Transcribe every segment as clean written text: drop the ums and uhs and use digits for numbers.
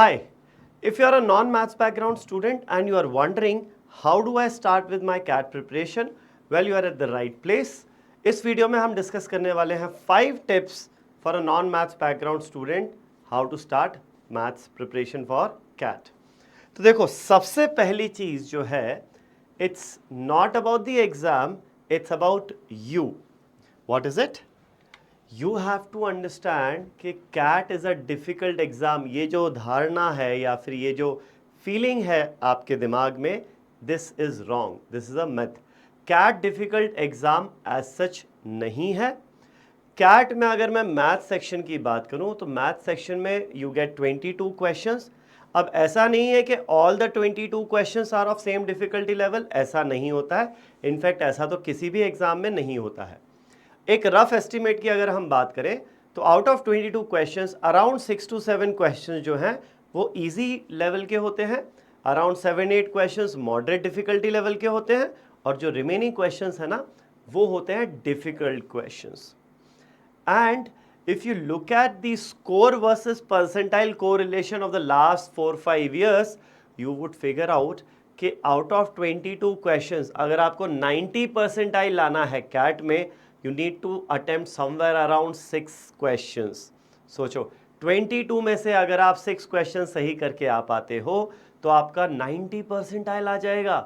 Hi, if you are a non-maths background student and you are wondering how do I start with my CAT preparation, well you are at the right place. इस video में हम discuss करने वाले हैं 5 tips for a non-maths background student how to start maths preparation for CAT. तो देखो सबसे पहली चीज जो है it's not about the exam, it's about you. What is it? You have to understand कि CAT is a difficult exam. ये जो धारणा है या फिर ये जो फीलिंग है आपके दिमाग में, this is wrong, this is a myth. CAT difficult exam as such नहीं है. कैट में अगर मैं मैथ सेक्शन की बात करूं तो मैथ सेक्शन में यू गेट 22 क्वेश्चंस. अब ऐसा नहीं है कि all the 22 questions are of same difficulty level, ऐसा नहीं होता है. इनफैक्ट ऐसा तो किसी भी एग्ज़ाम में नहीं होता है. एक रफ एस्टिमेट की अगर हम बात करें तो out of 22 questions around 6 to 7 questions जो हैं वो इजी लेवल के होते हैं, around 7-8 questions moderate difficulty level के होते हैं, और जो रिमेनिंग क्वेश्चंस है ना वो होते हैं difficult questions. And if you look at the score versus percentile correlation of the last 4-5 years, you would figure out कि out of 22 questions अगर आपको 90 percentile लाना है कैट में, you need to attempt somewhere around 6 questions. सोचो 22 में से अगर आप 6 questions सही करके आ पाते हो तो आपका 90 percentile आ जाएगा.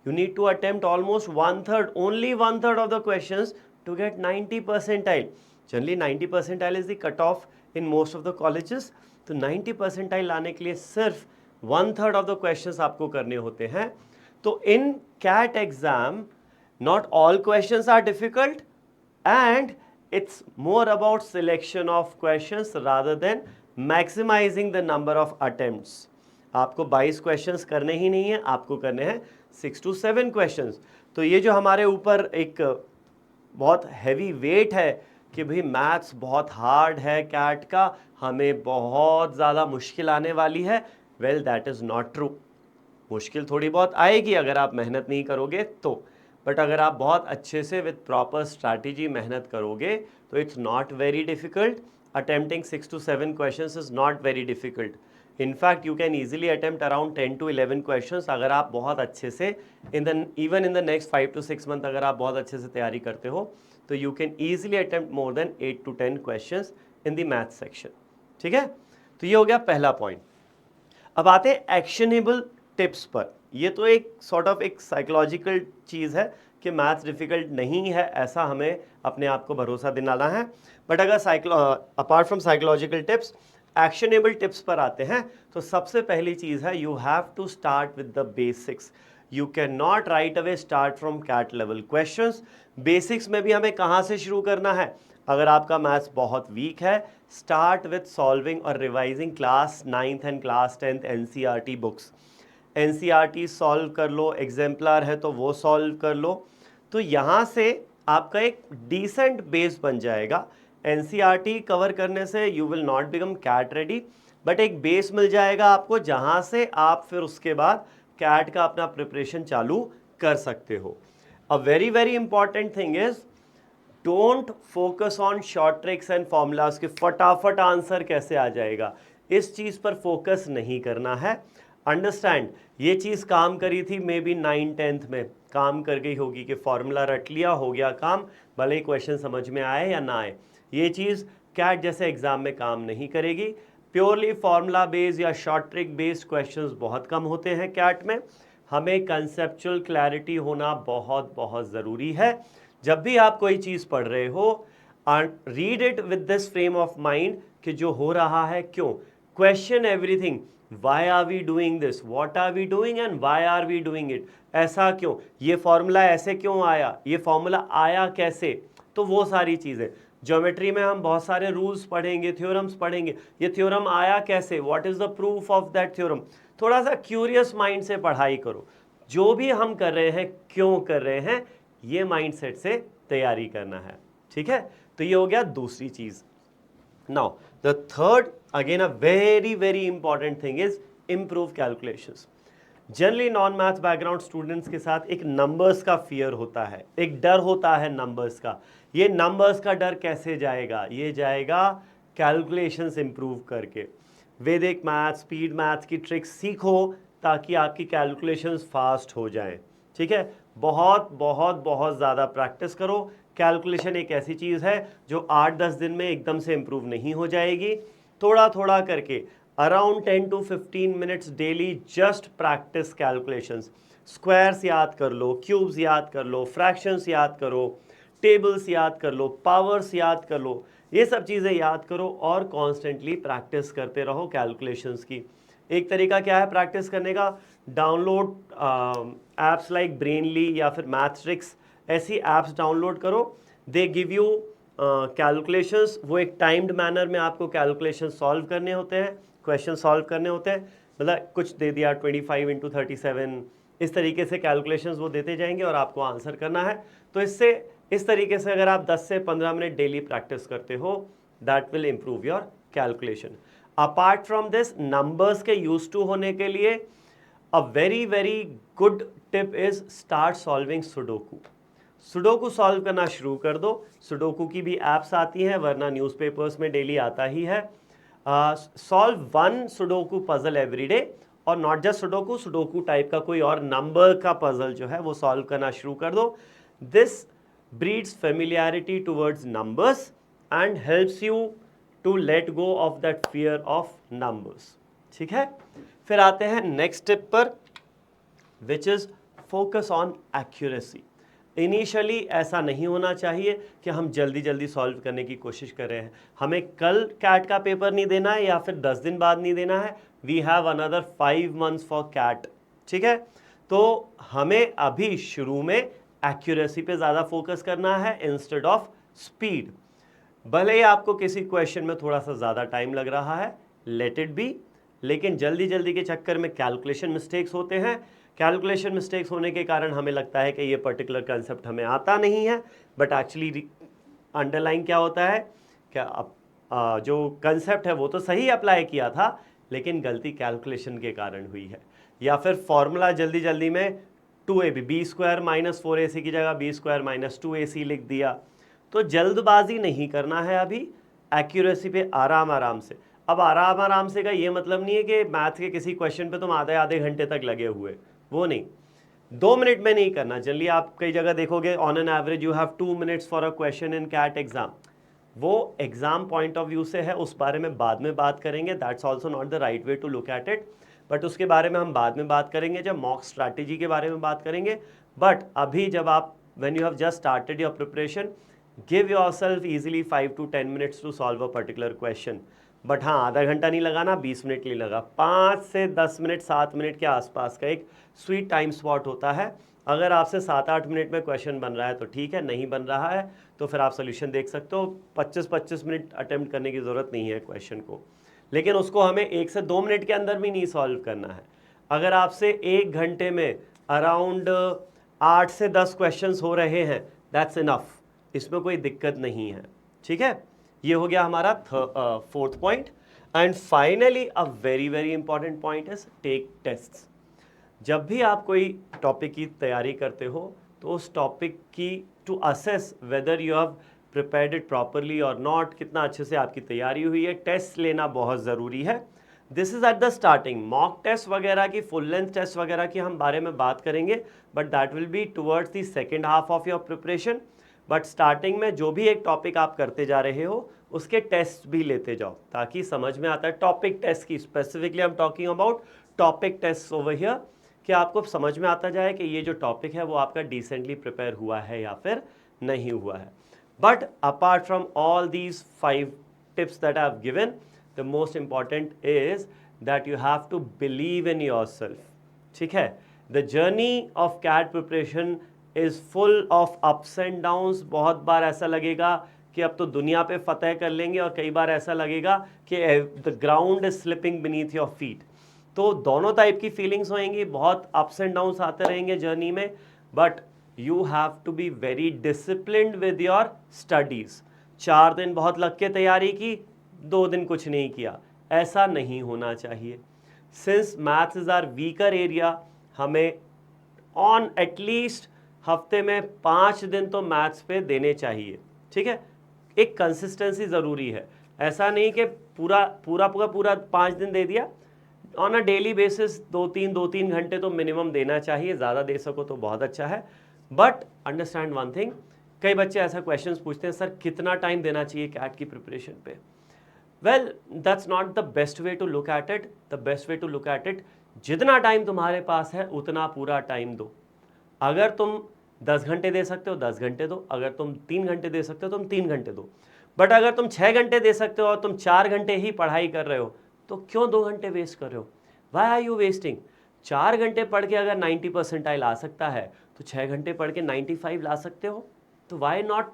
You need to attempt almost 1/3, only 1/3 of the questions to get 90 percentile. Generally 90 percentile is the cutoff in most of the colleges. तो 90 percentile लाने के लिए सिर्फ 1/3 of the questions आपको करने होते हैं. तो in CAT exam not all questions are difficult and it's more about selection of questions rather than maximizing the number of attempts. आपको 22 क्वेश्चंस करने ही नहीं है, आपको करने हैं 6 to 7 क्वेश्चंस. तो ये जो हमारे ऊपर एक बहुत हैवी वेट है कि भाई मैथ्स बहुत हार्ड है कैट का, हमें बहुत ज़्यादा मुश्किल आने वाली है, well that is not true. मुश्किल थोड़ी बहुत आएगी अगर आप मेहनत नहीं करोगे तो, बट अगर आप बहुत अच्छे से विथ प्रॉपर स्ट्रैटेजी मेहनत करोगे तो it's not very difficult. Attempting 6 to 7 questions is not very difficult. In fact you can easily attempt around 10 to 11 questions अगर आप बहुत अच्छे से even in the next 5 to 6 month अगर आप बहुत अच्छे से तैयारी करते हो तो you can easily attempt more than 8 to 10 questions in the math section. ठीक है, तो ये हो गया पहला पॉइंट. अब आते हैं एक्शनेबल टिप्स पर. ये तो एक सॉर्ट ऑफ एक साइकोलॉजिकल चीज़ है कि मैथ्स डिफ़िकल्ट नहीं है ऐसा हमें अपने आप को भरोसा दिलाना है. बट अगर apart from psychological tips actionable tips पर आते हैं तो सबसे पहली चीज़ है you have to start with the basics. You can not right away start from CAT level questions. Basics में भी हमें कहाँ से शुरू करना है? अगर आपका मैथ्स बहुत वीक है, स्टार्ट विथ सॉल्विंग और revising class 9th and class 10th NCERT books. NCERT solve कर लो, एग्जाम्पलर है तो वो सॉल्व कर लो. तो यहाँ से आपका एक डिसेंट बेस बन जाएगा. NCERT कवर करने से you will not become CAT ready, but एक बेस मिल जाएगा आपको जहाँ से आप फिर उसके बाद कैट का अपना प्रिपरेशन चालू कर सकते हो. अ very very important thing is don't focus on short tricks and formulas के फटाफट आंसर कैसे आ जाएगा, इस चीज़ पर फोकस नहीं करना है. अंडरस्टैंड, ये चीज़ काम करी थी मे बी 9th-10th में काम कर गई होगी कि फॉर्मूला रट लिया, हो गया काम, भले ही क्वेश्चन समझ में आए या ना आए. ये चीज़ कैट जैसे एग्जाम में काम नहीं करेगी. प्योरली फॉर्मूला बेस्ड या शॉर्ट ट्रिक बेस्ड क्वेश्चंस बहुत कम होते हैं कैट में. हमें कंसेप्चुअल क्लैरिटी होना बहुत बहुत ज़रूरी है. जब भी आप कोई चीज़ पढ़ रहे हो, read it with this frame of mind कि जो हो रहा है क्यों. Question everything, why are we doing this, what are we doing and why are we doing it. ऐसा क्यों, ये फॉर्मूला ऐसे क्यों आया, ये फॉर्मूला आया कैसे. तो वो सारी चीज़ें. ज्योमेट्री में हम बहुत सारे रूल्स पढ़ेंगे, थ्योरम्स पढ़ेंगे, ये थ्योरम आया कैसे, what is the proof of that theorem. थोड़ा सा क्यूरियस माइंड से पढ़ाई करो. जो भी हम कर रहे हैं क्यों कर रहे हैं, ये माइंडसेट से तैयारी करना है. ठीक है, तो ये हो गया दूसरी चीज़. Now the third, again a very very important thing is improve calculations. Generally non math background students के साथ एक नंबर्स का फियर होता है, एक डर होता है नंबर्स का. ये नंबर्स का डर कैसे जाएगा? ये जाएगा कैलकुलेशंस इम्प्रूव करके. वैदिक मैथ्स, स्पीड मैथ्स की ट्रिक्स सीखो ताकि आपकी कैलकुलेशंस फास्ट हो जाएं। ठीक है, बहुत बहुत बहुत ज़्यादा प्रैक्टिस करो। कैलकुलेशन एक ऐसी चीज़ है जो 8-10 दिन में एकदम से इम्प्रूव नहीं हो जाएगी। थोड़ा थोड़ा करके around 10 to 15 minutes daily just practice calculations. Squares याद कर लो, क्यूब्स याद कर लो, फ्रैक्शंस याद करो, टेबल्स याद कर लो, पावर्स याद कर लो, ये सब चीज़ें याद करो और कॉन्स्टेंटली प्रैक्टिस करते रहो कैलकुलेशंस की। एक तरीका क्या है प्रैक्टिस करने का? डाउनलोड एप्स लाइक ब्रेनली या फिर मैथ्रिक्स, ऐसी एप्स डाउनलोड करो। दे गिव यू कैलकुलेशंस, वो एक टाइम्ड मैनर में आपको कैलकुलेशन सॉल्व करने होते हैं, क्वेश्चन सॉल्व करने होते हैं। मतलब कुछ दे दिया 25 × 37, इस तरीके से कैलकुलेशंस वो देते जाएंगे और आपको आंसर करना है। तो इससे इस तरीके से अगर आप 10 से 15 मिनट डेली प्रैक्टिस करते हो, that will improve your calculation. Apart from this, numbers के यूज टू होने के लिए अ very very good tip is start solving sudoku. Sudoku solve करना शुरू कर दो। सुडोकू की भी एप्स आती हैं, वरना न्यूज़पेपर्स में डेली आता ही है। Solve one sudoku puzzle every day, और not just sudoku, sudoku type का कोई और नंबर का पजल जो है वो सॉल्व करना शुरू कर दो। This breeds familiarity towards numbers and helps you to let go of that fear of numbers। ठीक है, फिर आते हैं नेक्स्ट टिप पर, which is focus on accuracy. Initially ऐसा नहीं होना चाहिए कि हम जल्दी जल्दी सॉल्व करने की कोशिश कर रहे हैं। हमें कल कैट का पेपर नहीं देना है या फिर 10 दिन बाद नहीं देना है। We have another 5 months for CAT. ठीक है, तो हमें अभी शुरू में एक्यूरेसी पे ज़्यादा फोकस करना है इंस्टेड ऑफ स्पीड। भले ही आपको किसी क्वेश्चन में थोड़ा सा ज़्यादा टाइम लग रहा है, लेट इट बी, लेकिन जल्दी जल्दी के चक्कर में कैलकुलेशन मिस्टेक्स होते हैं। कैलकुलेशन मिस्टेक्स होने के कारण हमें लगता है कि ये पर्टिकुलर कंसेप्ट हमें आता नहीं है, बट एक्चुअली अंडरलाइन क्या होता है, क्या जो कंसेप्ट है वो तो सही अप्लाई किया था, लेकिन गलती कैलकुलेशन के कारण हुई है। या फिर फॉर्मूला जल्दी जल्दी में 2ab, b² - 4ac की जगह b² - 2ac लिख दिया। तो जल्दबाजी नहीं करना है अभी, एक्यूरेसी पे आराम आराम से। अब आराम आराम से का ये मतलब नहीं है कि मैथ के किसी क्वेश्चन पे तुम आधे आधे घंटे तक लगे हुए, वो नहीं। 2 मिनट में नहीं करना। जनरली आप कई जगह देखोगे on an average you have 2 minutes for a question in CAT exam. वो एग्जाम पॉइंट ऑफ व्यू से है, उस बारे में बाद में बात करेंगे। That's also not the right way to look at it, but उसके बारे में हम बाद में बात करेंगे जब मॉक स्ट्रैटेजी के बारे में बात करेंगे। बट अभी जब आप when you have just started your preparation, give yourself easily 5 to 10 minutes to solve a particular question. But हाँ, आधा घंटा नहीं लगाना, 20 मिनट नहीं लगा, 5 से 10 मिनट, 7 मिनट के आसपास का एक स्वीट टाइम स्पॉट होता है। अगर आपसे 7-8 मिनट में क्वेश्चन बन रहा है तो ठीक है, नहीं बन रहा है तो फिर आप सोल्यूशन देख सकते हो। 25-25 मिनट अटेम्प्ट करने की ज़रूरत नहीं है क्वेश्चन को, लेकिन उसको हमें 1 से 2 मिनट के अंदर भी नहीं सॉल्व करना है। अगर आपसे 1 घंटे में अराउंड 8 से 10 क्वेश्चंस हो रहे हैं, दैट्स इनफ, इसमें कोई दिक्कत नहीं है। ठीक है, ये हो गया हमारा 4th point. And finally a very very important point is take tests. जब भी आप कोई टॉपिक की तैयारी करते हो तो उस टॉपिक की to assess whether you have prepared it properly और नॉट, कितना अच्छे से आपकी तैयारी हुई है, टेस्ट लेना बहुत ज़रूरी है। This is at the starting. Mock test वगैरह की, फुल लेंथ टेस्ट वगैरह की हम बारे में बात करेंगे, but that will be towards the second half of your preparation. But starting में जो भी एक टॉपिक आप करते जा रहे हो उसके टेस्ट भी लेते जाओ ताकि समझ में आता है। टॉपिक टेस्ट की specifically I am talking about topic test over here, कि आपको समझ में आता जाए कि ये जो टॉपिक है वो आपका डिसेंटली प्रिपेयर हुआ है या फिर नहीं हुआ है। But apart from all these 5 tips that I have given, the most important is that you have to believe in yourself. ठीक है, the journey of CAT preparation is full of ups and downs. बहुत बार ऐसा लगेगा कि अब तो दुनिया पे फतेह कर लेंगे, और कई बार ऐसा लगेगा कि the ground is slipping beneath your feet. तो दोनों टाइप की फीलिंग्स होंगी, बहुत अप्स एंड डाउन्स आते रहेंगे जर्नी में, but you have to be very disciplined with your studies. 4 दिन बहुत लग के तैयारी की, 2 दिन कुछ नहीं किया, ऐसा नहीं होना चाहिए। Since maths is our weaker area, हमें ऑन एटलीस्ट हफ्ते में 5 दिन तो मैथ्स पे देने चाहिए। ठीक है, एक कंसिस्टेंसी ज़रूरी है। ऐसा नहीं कि पूरा 5 दिन दे दिया, ऑन अ डेली बेसिस 2-3 घंटे तो मिनिमम देना चाहिए, ज़्यादा दे सको तो बहुत अच्छा है। बट अंडरस्टैंड वन थिंग, कई बच्चे ऐसा क्वेश्चंस पूछते हैं, सर कितना टाइम देना चाहिए कैट की प्रिपरेशन पे? Well, that's not the best way to look at it. The best way to look at it, जितना टाइम तुम्हारे पास है उतना पूरा टाइम दो। अगर तुम 10 घंटे दे सकते हो 10 घंटे दो, अगर तुम 3 घंटे दे सकते हो तुम 3 घंटे दो। बट अगर तुम 6 घंटे दे सकते हो और तुम 4 घंटे ही पढ़ाई कर रहे हो, तो क्यों 2 घंटे वेस्ट कर रहे हो? Y are you wasting? 4 घंटे पढ़ के अगर 90 परसेंटाइल आ सकता है, तो 6 घंटे पढ़ के 95 ला सकते हो। तो why not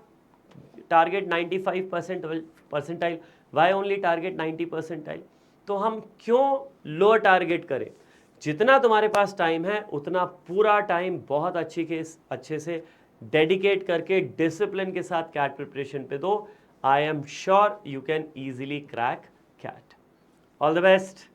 target 95 percentile? Why only target 90 percentile? तो हम क्यों लो टारगेट करें? जितना तुम्हारे पास टाइम है उतना पूरा टाइम बहुत अच्छे से डेडिकेट करके डिसिप्लिन के साथ कैट प्रिपरेशन पे दो। I am sure you can easily crack CAT. All the best.